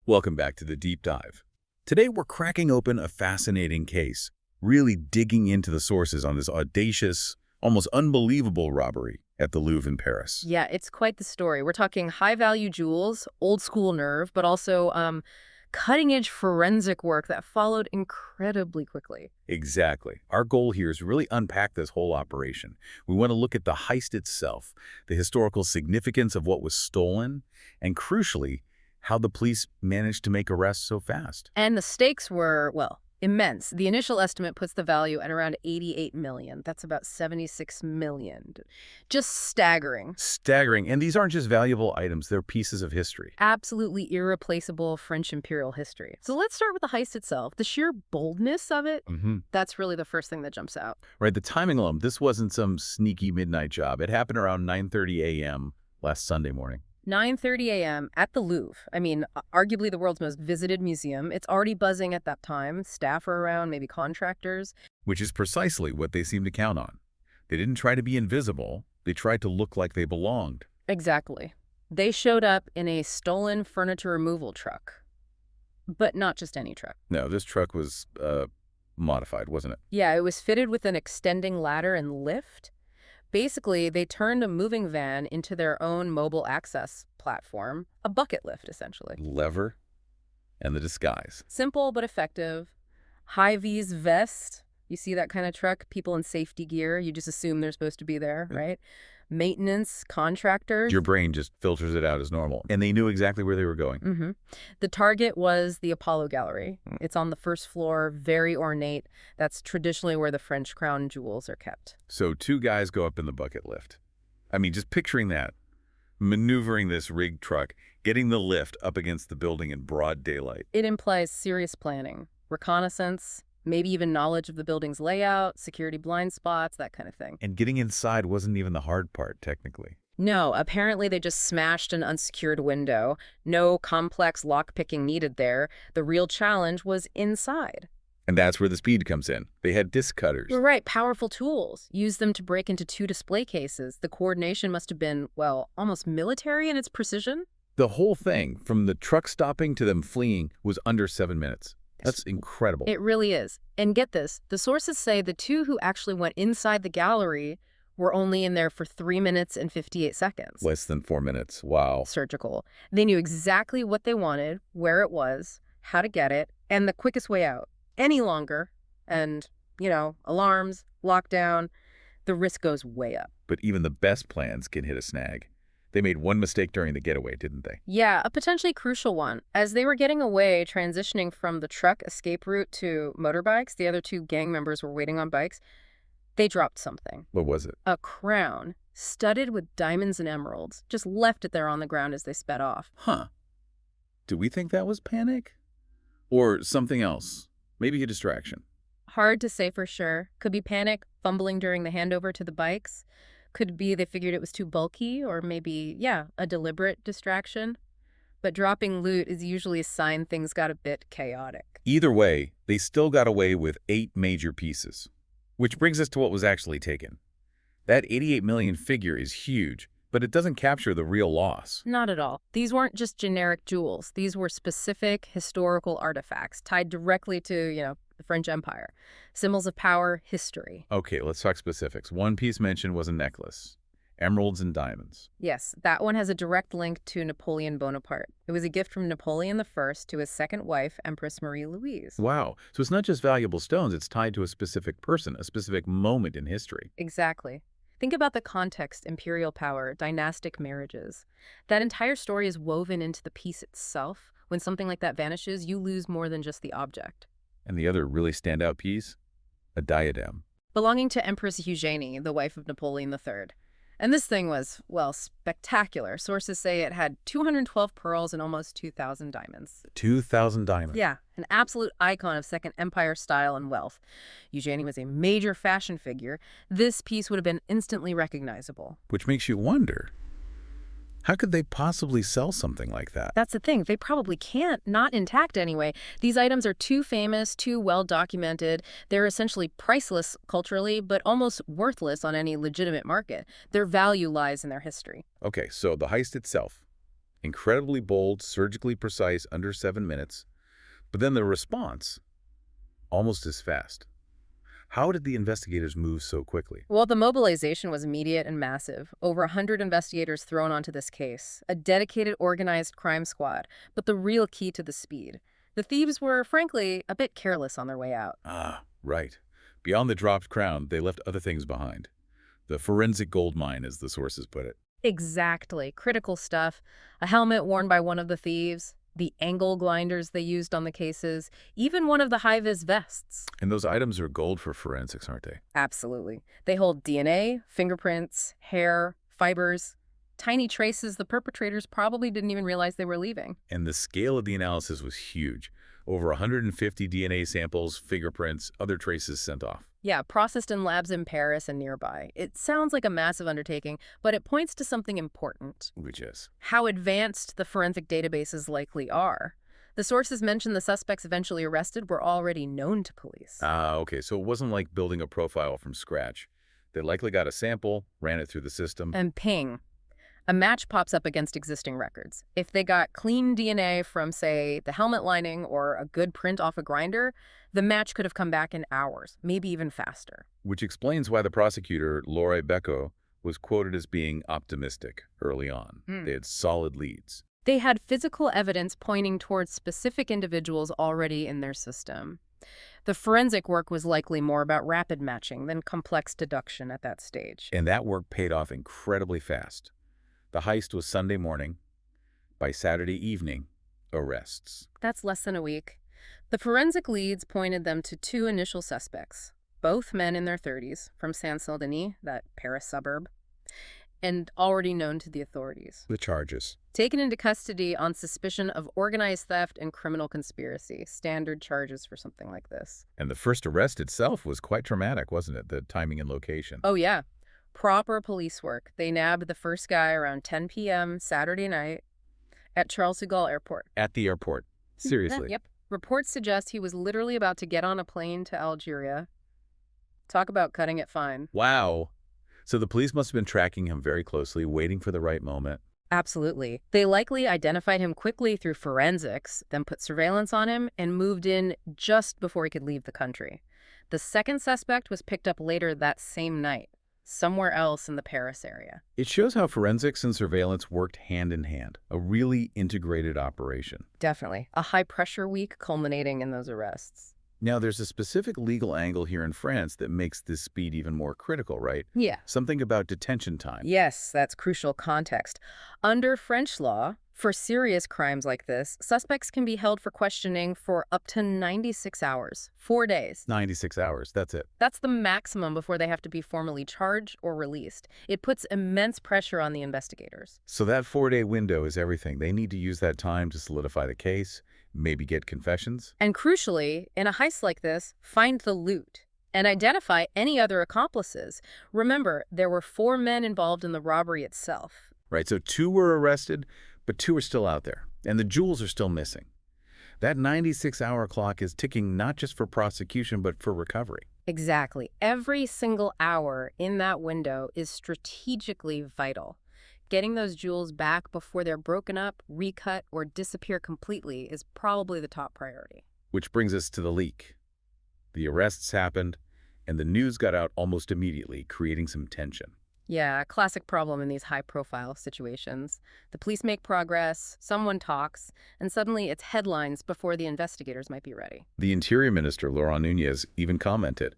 Welcome back to the Deep Dive. Today we're cracking open a fascinating case, really digging into the sources on this audacious, almost unbelievable robbery at the Louvre in Paris. Yeah, it's quite the story. We're talking high-value jewels, old-school nerve, but also cutting-edge forensic work that followed incredibly quickly. Exactly. Our goal here is really unpack this whole operation. We want to look at the heist itself, the historical significance of what was stolen, and crucially, how the police managed to make arrests so fast. And the stakes were, well, immense. The initial estimate puts the value at around 88 million. That's about 76 million. Just staggering. Staggering. And these aren't just valuable items, they're pieces of history. Absolutely irreplaceable French imperial history. So let's start with the heist itself. The sheer boldness of it, that's really the first thing that jumps out. Right, the timing alone, this wasn't some sneaky midnight job. It happened around 9:30 a.m. last Sunday morning. 9:30 a.m. at the Louvre. I mean, arguably the world's most visited museum. It's already buzzing at that time. Staff are around, maybe contractors. Which is precisely what they seem to count on. They didn't try to be invisible. They tried to look like they belonged. Exactly. They showed up in a stolen furniture removal truck. But not just any truck. No, this truck was modified, wasn't it? Yeah, it was fitted with an extending ladder and lift. Basically, they turned a moving van into their own mobile access platform, a bucket lift, essentially. Lever and the disguise. Simple but effective. High-vis vest. You see that kind of truck, people in safety gear, you just assume they're supposed to be there, right? Maintenance, contractors. Your brain just filters it out as normal. And they knew exactly where they were going. The target was the Apollo Gallery. It's on the first floor, very ornate. That's traditionally where the French crown jewels are kept. So two guys go up in the bucket lift. I mean, just picturing that. Maneuvering this rigged truck, getting the lift up against the building in broad daylight. It implies serious planning, reconnaissance, maybe even knowledge of the building's layout, security blind spots, that kind of thing. And getting inside wasn't even the hard part, technically. No, apparently they just smashed an unsecured window. No complex lockpicking needed there. The real challenge was inside. And that's where the speed comes in. They had disc cutters. You're right, powerful tools. Used them to break into 2 display cases. The coordination must have been, well, almost military in its precision. The whole thing, from the truck stopping to them fleeing, was under 7 minutes. That's incredible. It really is. And get this, the sources say the two who actually went inside the gallery were only in there for 3 minutes and 58 seconds. Less than 4 minutes. Wow. Surgical. They knew exactly what they wanted, where it was, how to get it, and the quickest way out. Any longer, and, alarms, lockdown, the risk goes way up. But even the best plans can hit a snag. They made one mistake during the getaway, didn't they? Yeah, a potentially crucial one. As they were getting away, transitioning from the truck escape route to motorbikes, the other 2 gang members were waiting on bikes, they dropped something. What was it? A crown, studded with diamonds and emeralds, just left it there on the ground as they sped off. Huh. Do we think that was panic? Or something else? Maybe a distraction? Hard to say for sure. Could be panic, fumbling during the handover to the bikes. Could be they figured it was too bulky, or maybe, a deliberate distraction. But dropping loot is usually a sign things got a bit chaotic. Either way, they still got away with 8 major pieces. Which brings us to what was actually taken. That 88 million figure is huge, but it doesn't capture the real loss. Not at all. These weren't just generic jewels. These were specific historical artifacts tied directly to, the French Empire. Symbols of power, history. Okay, let's talk specifics. One piece mentioned was a necklace. Emeralds and diamonds. Yes, that one has a direct link to Napoleon Bonaparte. It was a gift from Napoleon I to his second wife, Empress Marie-Louise. Wow. So it's not just valuable stones, it's tied to a specific person, a specific moment in history. Exactly. Think about the context, imperial power, dynastic marriages. That entire story is woven into the piece itself. When something like that vanishes, you lose more than just the object. And the other really standout piece? A diadem. Belonging to Empress Eugenie, the wife of Napoleon III. And this thing was, well, spectacular. Sources say it had 212 pearls and almost 2,000 diamonds. 2,000 diamonds? Yeah, an absolute icon of Second Empire style and wealth. Eugenie was a major fashion figure. This piece would have been instantly recognizable. Which makes you wonder, how could they possibly sell something like that? That's the thing. They probably can't, not intact anyway. These items are too famous, too well documented. They're essentially priceless culturally, but almost worthless on any legitimate market. Their value lies in their history. Okay, so the heist itself. Incredibly bold, surgically precise, under 7 minutes. But then the response, almost as fast. How did the investigators move so quickly? Well, the mobilization was immediate and massive. Over 100 investigators thrown onto this case. A dedicated organized crime squad. But the real key to the speed. The thieves were, frankly, a bit careless on their way out. Ah, right. Beyond the dropped crown, they left other things behind. The forensic gold mine, as the sources put it. Exactly. Critical stuff. A helmet worn by one of the thieves. The angle grinders they used on the cases. Even one of the high-vis vests. And those items are gold for forensics, aren't they? Absolutely. They hold DNA, fingerprints, hair, fibers, tiny traces the perpetrators probably didn't even realize they were leaving. And the scale of the analysis was huge. Over 150 DNA samples, fingerprints, other traces sent off. Yeah, processed in labs in Paris and nearby. It sounds like a massive undertaking, but it points to something important. Which is? How advanced the forensic databases likely are. The sources mention the suspects eventually arrested were already known to police. Ah, okay, so it wasn't like building a profile from scratch. They likely got a sample, ran it through the system. And ping. A match pops up against existing records. If they got clean DNA from, say, the helmet lining or a good print off a grinder, the match could have come back in hours, maybe even faster. Which explains why the prosecutor, Laure Beccuau, was quoted as being optimistic early on. They had solid leads. They had physical evidence pointing towards specific individuals already in their system. The forensic work was likely more about rapid matching than complex deduction at that stage. And that work paid off incredibly fast. The heist was Sunday morning. By Saturday evening, arrests. That's less than a week. The forensic leads pointed them to two initial suspects, both men in their 30s, from Saint-Saint-Denis, that Paris suburb, and already known to the authorities. The charges. Taken into custody on suspicion of organized theft and criminal conspiracy. Standard charges for something like this. And the first arrest itself was quite dramatic, wasn't it? The timing and location. Oh, yeah. Proper police work. They nabbed the first guy around 10 p.m. Saturday night at Charles de Gaulle Airport. At the airport. Seriously. Yep. Reports suggest he was literally about to get on a plane to Algeria. Talk about cutting it fine. Wow. So the police must have been tracking him very closely, waiting for the right moment. Absolutely. They likely identified him quickly through forensics, then put surveillance on him, and moved in just before he could leave the country. The second suspect was picked up later that same night, somewhere else in the Paris area. It shows how forensics and surveillance worked hand in hand, a really integrated operation. Definitely. A high-pressure week culminating in those arrests. Now, there's a specific legal angle here in France that makes this speed even more critical, right? Yeah. Something about detention time. Yes, that's crucial context. Under French law, for serious crimes like this, suspects can be held for questioning for up to 96 hours, 4 days. 96 hours, that's it. That's the maximum before they have to be formally charged or released. It puts immense pressure on the investigators. So that 4-day window is everything. They need to use that time to solidify the case, maybe get confessions. And crucially, in a heist like this, find the loot and identify any other accomplices. Remember, there were 4 men involved in the robbery itself. Right, so 2 were arrested, but 2 are still out there, and the jewels are still missing. That 96-hour clock is ticking not just for prosecution, but for recovery. Exactly. Every single hour in that window is strategically vital. Getting those jewels back before they're broken up, recut, or disappear completely is probably the top priority. Which brings us to the leak. The arrests happened, and the news got out almost immediately, creating some tension. Yeah, a classic problem in these high-profile situations. The police make progress, someone talks, and suddenly it's headlines before the investigators might be ready. The Interior Minister, Laurent Nunez, even commented,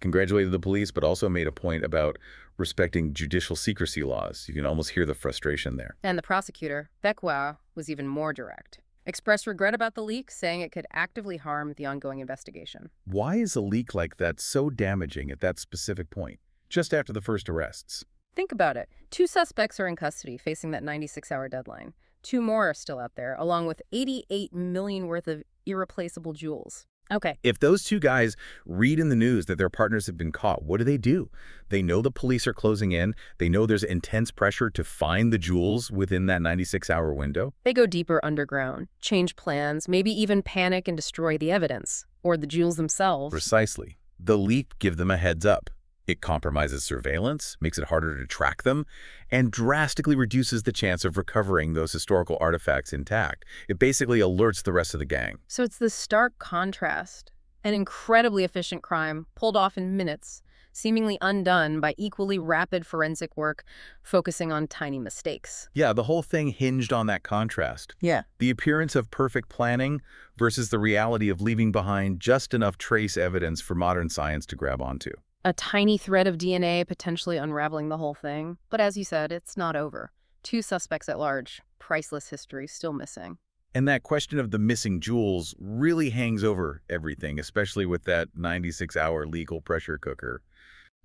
congratulated the police, but also made a point about respecting judicial secrecy laws. You can almost hear the frustration there. And the prosecutor, Beccuau, was even more direct. Expressed regret about the leak, saying it could actively harm the ongoing investigation. Why is a leak like that so damaging at that specific point, just after the first arrests? Think about it. 2 suspects are in custody facing that 96-hour deadline. 2 more are still out there, along with $88 million worth of irreplaceable jewels. Okay. If those 2 guys read in the news that their partners have been caught, what do? They know the police are closing in. They know there's intense pressure to find the jewels within that 96-hour window. They go deeper underground, change plans, maybe even panic and destroy the evidence, or the jewels themselves. Precisely. The leak give them a heads up. It compromises surveillance, makes it harder to track them, and drastically reduces the chance of recovering those historical artifacts intact. It basically alerts the rest of the gang. So it's this stark contrast. An incredibly efficient crime, pulled off in minutes, seemingly undone by equally rapid forensic work focusing on tiny mistakes. Yeah, the whole thing hinged on that contrast. Yeah. The appearance of perfect planning versus the reality of leaving behind just enough trace evidence for modern science to grab onto. A tiny thread of DNA potentially unraveling the whole thing. But as you said, it's not over. 2 suspects at large, priceless history still missing. And that question of the missing jewels really hangs over everything, especially with that 96-hour legal pressure cooker.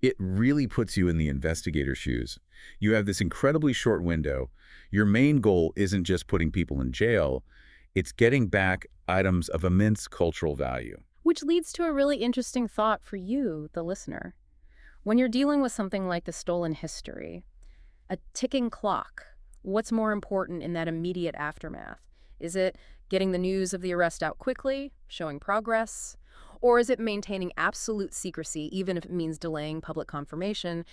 It really puts you in the investigator's shoes. You have this incredibly short window. Your main goal isn't just putting people in jail, it's getting back items of immense cultural value. Which leads to a really interesting thought for you, the listener. When you're dealing with something like the stolen history, a ticking clock, what's more important in that immediate aftermath? Is it getting the news of the arrest out quickly, showing progress? Or is it maintaining absolute secrecy, even if it means delaying public confirmation,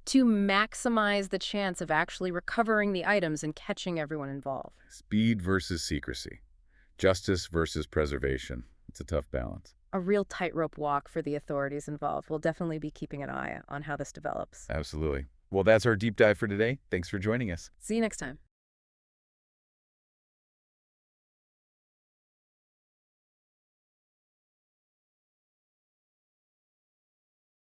to maximize the chance of actually recovering the items and catching everyone involved? Speed versus secrecy. Justice versus preservation. It's a tough balance. A real tightrope walk for the authorities involved. We'll definitely be keeping an eye on how this develops. Absolutely. Well, that's our deep dive for today. Thanks for joining us. See you next time.